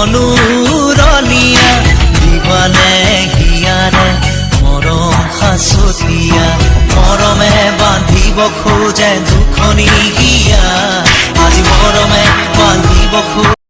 অনুৰণীয়া দিবানে হিয়াৰে মৰম সাঁচতীয়া মৰমে বান্ধিব খোজে দুখনি হিয়া আজি মৰমে বান্ধিব খোজে